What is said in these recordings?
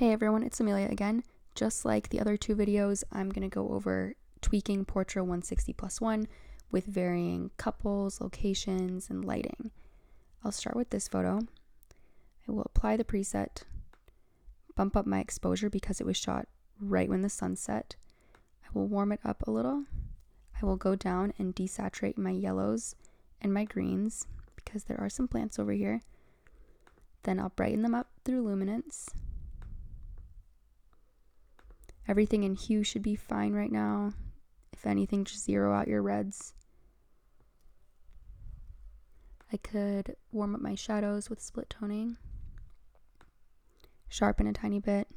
Hey everyone, it's Amelia again. Just like the other two videos, I'm going to go over tweaking Portra 160+1 with varying couples, locations, and lighting. I'll start with this photo. I will apply the preset, bump up my exposure because it was shot right when the sun set. I will warm it up a little. I will go down and desaturate my yellows and my greens because there are some plants over here. Then I'll brighten them up through luminance. Everything in hue should be fine right now. If anything, just zero out your reds. I could warm up my shadows with split toning, sharpen a tiny bit,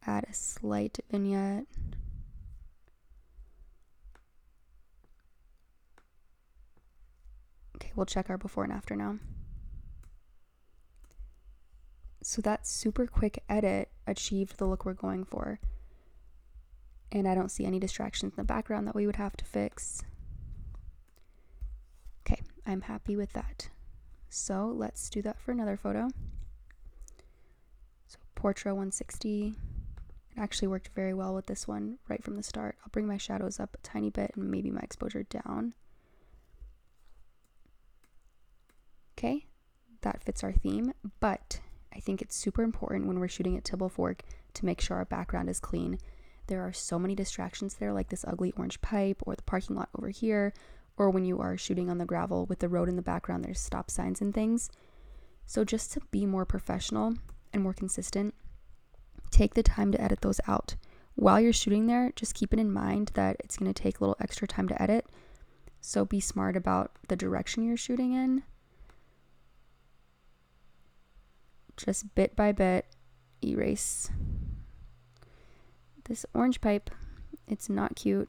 add a slight vignette, okay, we'll check our before and after now. So that super quick edit achieved the look we're going for. And I don't see any distractions in the background that we would have to fix. Okay, I'm happy with that. So let's do that for another photo. So Portra 160. It actually worked very well with this one right from the start. I'll bring my shadows up a tiny bit and maybe my exposure down. Okay, that fits our theme, but I think it's super important when we're shooting at Tibble Fork to make sure our background is clean. There are so many distractions there, like this ugly orange pipe or the parking lot over here, or when you are shooting on the gravel with the road in the background, there's stop signs and things. So just to be more professional and more consistent, take the time to edit those out. While you're shooting there, just keep it in mind that it's going to take a little extra time to edit. So be smart about the direction you're shooting in. Just bit by bit, erase this orange pipe. It's not cute.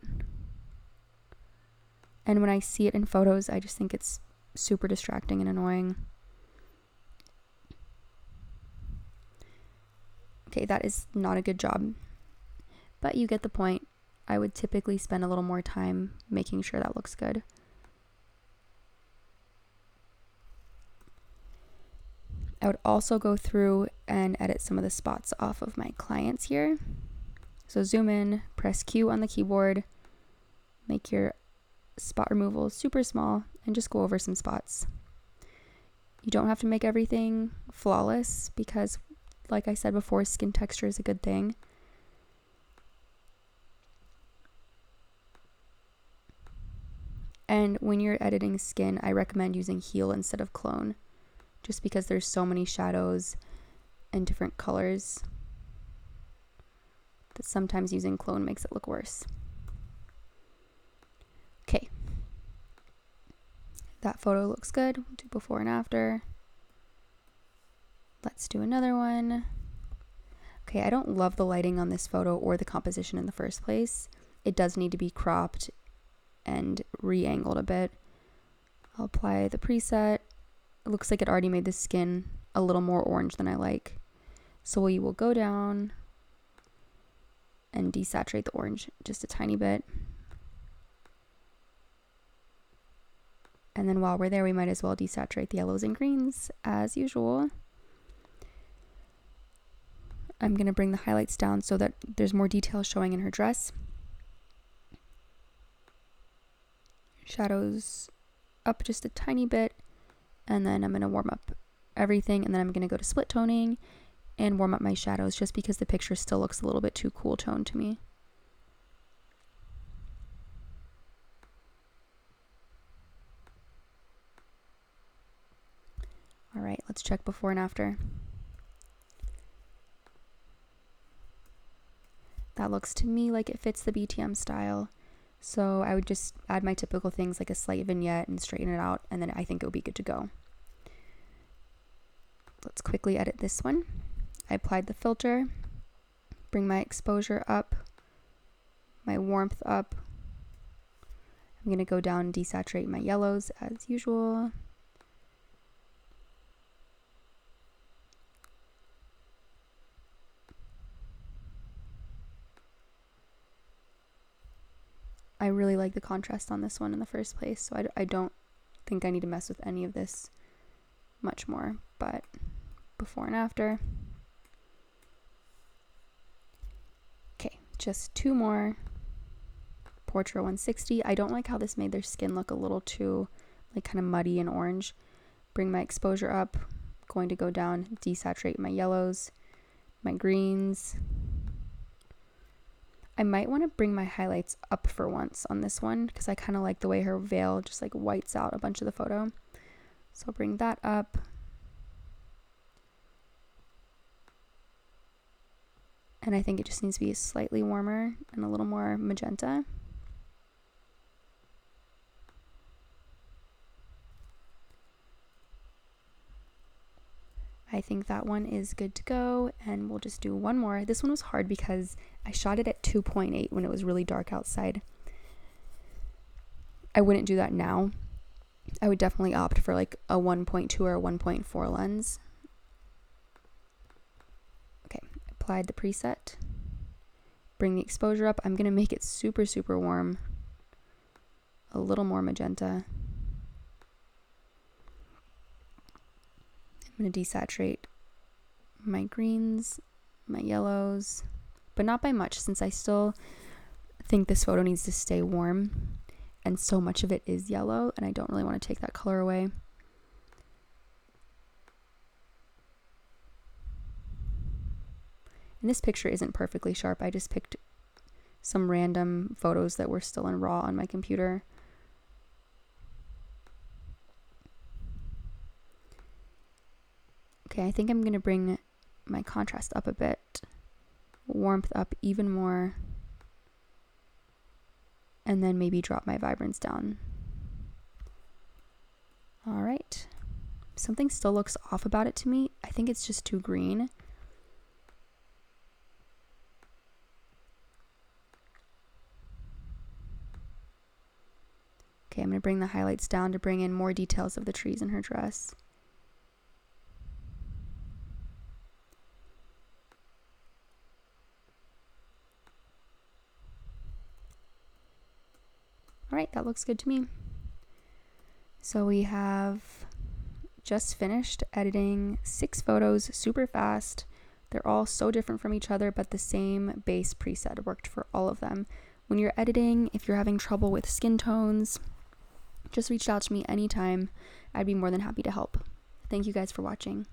And when I see it in photos, I just think it's super distracting and annoying. Okay, that is not a good job, but you get the point. I would typically spend a little more time making sure that looks good. I would also go through and edit some of the spots off of my clients here. So zoom in, press Q on the keyboard, make your spot removal super small, and just go over some spots. You don't have to make everything flawless because, like I said before, skin texture is a good thing. And when you're editing skin, I recommend using Heal instead of Clone, just because there's so many shadows and different colors that sometimes using Clone makes it look worse. Okay, that photo looks good. We'll do before and after. Let's do another one. Okay, I don't love the lighting on this photo or the composition in the first place. It does need to be cropped and re-angled a bit. I'll apply the preset. It looks like it already made the skin a little more orange than I like. So we will go down and desaturate the orange just a tiny bit. And then while we're there, we might as well desaturate the yellows and greens as usual. I'm going to bring the highlights down so that there's more detail showing in her dress. Shadows up just a tiny bit. And then I'm going to warm up everything, and then I'm going to go to split toning and warm up my shadows just because the picture still looks a little bit too cool toned to me. All right, let's check before and after. That looks to me like it fits the BTM style. So I would just add my typical things like a slight vignette and straighten it out, and then I think it would be good to go. Let's quickly edit this one. I applied the filter, bring my exposure up, my warmth up. I'm going to go down and desaturate my yellows as usual. I really like the contrast on this one in the first place, so I don't think I need to mess with any of this much more, but before and after. just 2 more. Portrait 160. I don't like how this made their skin look a little too like kind of muddy and orange. Bring my exposure up. Going to go down, desaturate my yellows, my greens. I might want to bring my highlights up for once on this one because I kind of like the way her veil just like whites out a bunch of the photo. So I'll bring that up. And I think it just needs to be slightly warmer and a little more magenta. I think that one is good to go, and we'll just do one more. This one was hard because I shot it at 2.8 when it was really dark outside. I wouldn't do that now. I would definitely opt for like a 1.2 or a 1.4 lens. Okay, applied the preset. Bring the exposure up. I'm going to make it super, super warm. A little more magenta. I'm going to desaturate my greens, my yellows, but not by much since I still think this photo needs to stay warm and so much of it is yellow and I don't really want to take that color away. And this picture isn't perfectly sharp. I just picked some random photos that were still in RAW on my computer. Okay, I think I'm going to bring my contrast up a bit, warmth up even more, and then maybe drop my vibrance down. All right. Something still looks off about it to me. I think it's just too green. Okay, I'm going to bring the highlights down to bring in more details of the trees in her dress. All right, that looks good to me. So we have just finished editing 6 photos super fast. They're all so different from each other, but the same base preset worked for all of them. When you're editing, if you're having trouble with skin tones, just reach out to me anytime. I'd be more than happy to help. Thank you guys for watching.